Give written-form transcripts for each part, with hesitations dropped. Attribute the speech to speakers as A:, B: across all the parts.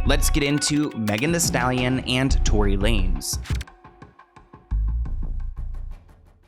A: Let's get into Megan Thee Stallion and Tory Lanez.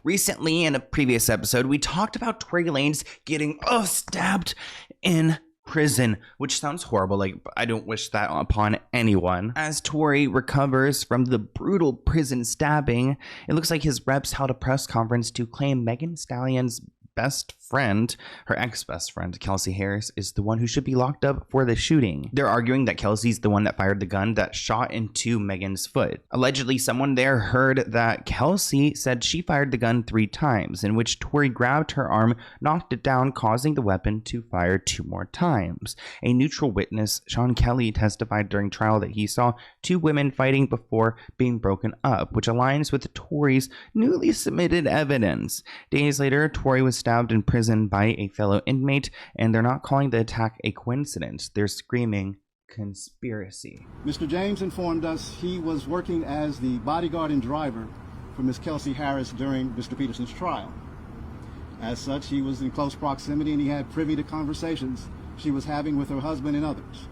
A: Recently, in a previous episode, we talked about Tory Lanez getting stabbed in prison, which sounds horrible. Like, I don't wish that upon anyone. As Tory recovers from the brutal prison stabbing, it looks like his reps held a press conference to claim Megan Thee Stallion's best friend, her ex-best friend, Kelsey Harris, is the one who should be locked up for the shooting. They're arguing that Kelsey's the one that fired the gun that shot into Megan's foot. Allegedly, someone there heard that Kelsey said she fired the gun 3 times, in which Tory grabbed her arm, knocked it down, causing the weapon to fire 2 more times. A neutral witness, Sean Kelly, testified during trial that he saw 2 women fighting before being broken up, which aligns with Tory's newly submitted evidence. Days later, Tory was stabbed in prison by a fellow inmate, and they're not calling the attack a coincidence. They're screaming conspiracy.
B: Mr. James informed us he was working as the bodyguard and driver for Ms. Kelsey Harris during Mr. Peterson's trial. As such, he was in close proximity and he had privy to conversations she was having with her husband and others.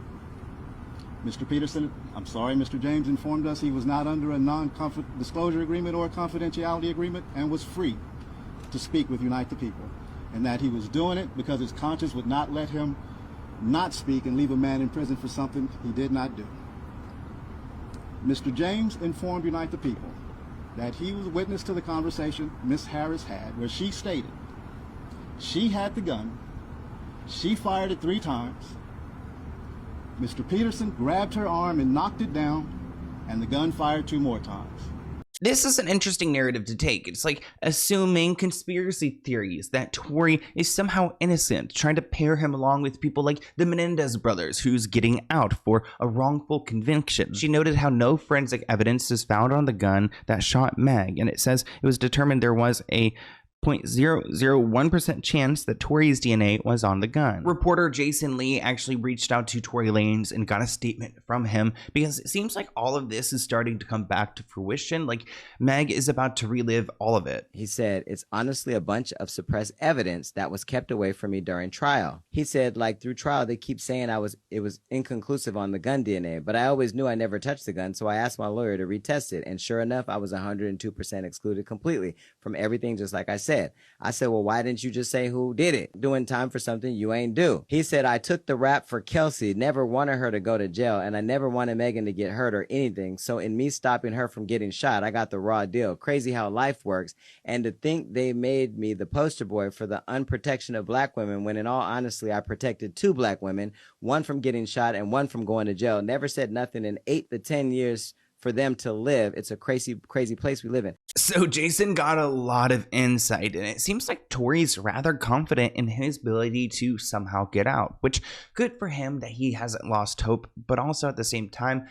B: Mr. James informed us he was not under a non-disclosure agreement or a confidentiality agreement and was free to speak with Unite the People, and that he was doing it because his conscience would not let him not speak and leave a man in prison for something he did not do. Mr. James informed Unite the People that he was witness to the conversation Ms. Harris had, where she stated she had the gun, she fired it 3 times, Mr. Peterson grabbed her arm and knocked it down, and the gun fired 2 more times.
A: This is an interesting narrative to take. It's like assuming conspiracy theories that Tory is somehow innocent, trying to pair him along with people like the Menendez brothers, who's getting out for a wrongful conviction. She noted how no forensic evidence is found on the gun that shot Meg, and it says it was determined there was a 0.001% chance that Tory's DNA was on the gun. Reporter Jason Lee actually reached out to Tory Lanez and got a statement from him, because it seems like all of this is starting to come back to fruition. Like, Meg is about to relive all of it.
C: He said, "It's honestly a bunch of suppressed evidence that was kept away from me during trial." He said, like, through trial, they keep saying it was inconclusive on the gun DNA, but I always knew I never touched the gun, so I asked my lawyer to retest it, and sure enough, I was 102% excluded completely from everything, just like I said. I said, well, why didn't you just say who did it? Doing time for something you ain't do. He said, I took the rap for Kelsey, never wanted her to go to jail, and I never wanted Megan to get hurt or anything. So in me stopping her from getting shot, I got the raw deal. Crazy how life works. And to think they made me the poster boy for the unprotection of black women, when in all honesty, I protected 2 black women, 1 from getting shot and 1 from going to jail. Never said nothing in 8 to 10 years for them to live. It's a crazy place we live in.
A: So Jason got a lot of insight, and it seems like Tory's rather confident in his ability to somehow get out, which good for him that he hasn't lost hope. But also at the same time,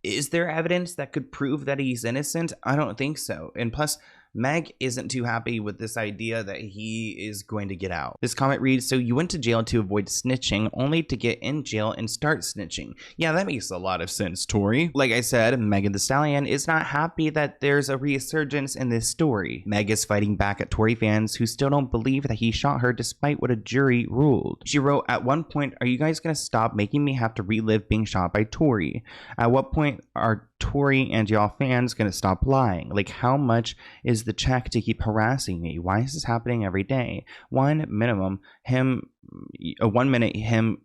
A: is there evidence that could prove that he's innocent? I don't think so. And plus, Meg isn't too happy with this idea that he is going to get out. This comment reads, so you went to jail to avoid snitching, only to get in jail and start snitching. Yeah, that makes a lot of sense, Tory. Like I said, Megan Thee Stallion is not happy that there's a resurgence in this story. Meg is fighting back at Tory fans who still don't believe that he shot her despite what a jury ruled. She wrote, at one point, are you guys going to stop making me have to relive being shot by Tory? At what point are Tory and y'all fans gonna stop lying? Like, how much is the check to keep harassing me? Why is this happening every day? 1 minute him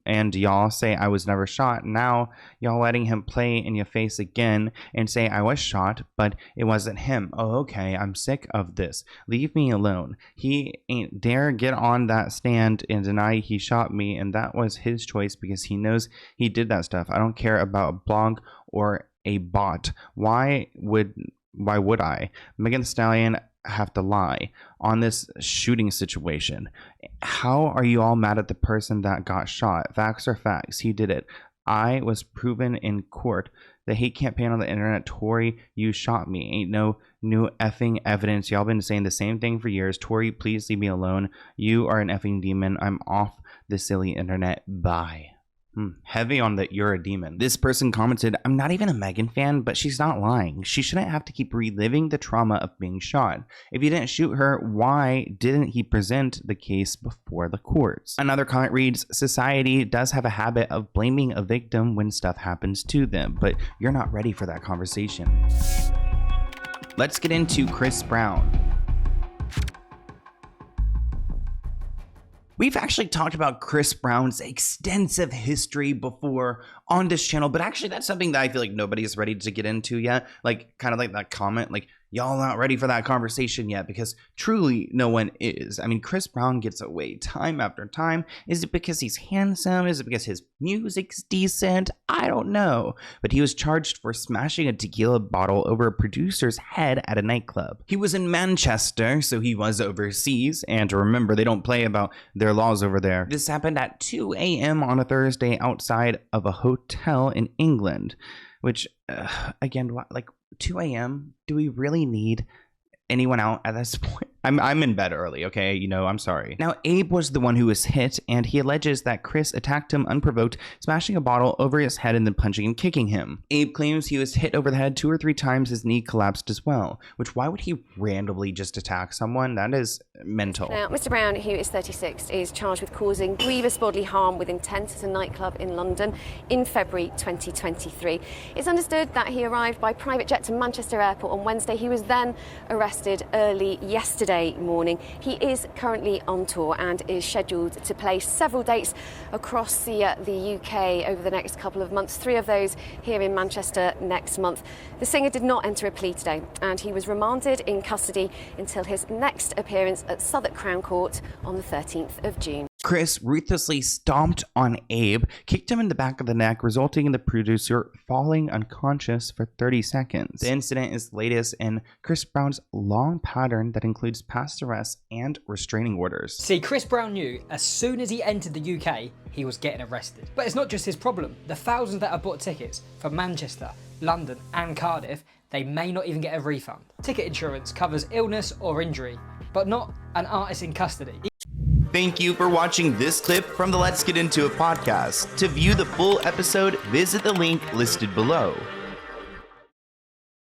A: and y'all say I was never shot. Now y'all letting him play in your face again and say I was shot, but it wasn't him. Oh, okay, I'm sick of this. Leave me alone. He ain't dare get on that stand and deny he shot me, and that was his choice because he knows he did that stuff. I don't care about a blog or a bot. Why would I? Megan Thee Stallion have to lie on this shooting situation? How are you all mad at the person that got shot? Facts are facts. He did it. I was proven in court. The hate campaign on the internet, Tory, you shot me. Ain't no new effing evidence. Y'all been saying the same thing for years. Tory, please leave me alone. You are an effing demon. I'm off the silly internet. Bye. Heavy on the "you're a demon." This person commented, "I'm not even a Meghan fan, but she's not lying. She shouldn't have to keep reliving the trauma of being shot. If he didn't shoot her, why didn't he present the case before the courts?" Another comment reads, "Society does have a habit of blaming a victim when stuff happens to them, but you're not ready for that conversation." Let's get into Chris Brown. We've actually talked about Chris Brown's extensive history before on this channel, but actually that's something that I feel like nobody is ready to get into yet. Like, kind of like that comment, like, y'all not ready for that conversation yet, because truly no one is. I mean, Chris Brown gets away time after time. Is it because he's handsome? Is it because his music's decent? I don't know. But he was charged for smashing a tequila bottle over a producer's head at a nightclub. He was in Manchester, so he was overseas. And remember, they don't play about their laws over there. This happened at 2 a.m. on a Thursday outside of a hotel in England, which, again, like 2 a.m.? Do we really need anyone out at this point? I'm in bed early, okay? You know, I'm sorry. Now, Abe was the one who was hit, and he alleges that Chris attacked him unprovoked, smashing a bottle over his head and then punching and kicking him. Abe claims he was hit over the head 2 or 3 times. His knee collapsed as well, which why would he randomly just attack someone? That is mental.
D: Now, Mr. Brown, who is 36, is charged with causing grievous bodily harm with intent at a nightclub in London in February 2023. It's understood that he arrived by private jet to Manchester Airport on Wednesday. He was then arrested early yesterday morning. He is currently on tour and is scheduled to play several dates across the UK over the next couple of months, 3 of those here in Manchester next month. The singer did not enter a plea today, and he was remanded in custody until his next appearance at Southwark Crown Court on the 13th of June.
A: Chris ruthlessly stomped on Abe, kicked him in the back of the neck, resulting in the producer falling unconscious for 30 seconds. The incident is the latest in Chris Brown's long pattern that includes past arrests and restraining orders.
E: See, Chris Brown knew as soon as he entered the UK, he was getting arrested. But it's not just his problem. The thousands that have bought tickets from Manchester, London and Cardiff, they may not even get a refund. Ticket insurance covers illness or injury, but not an artist in custody.
A: Thank you for watching this clip from the Let's Get Into It podcast. To view the full episode, visit the link listed below.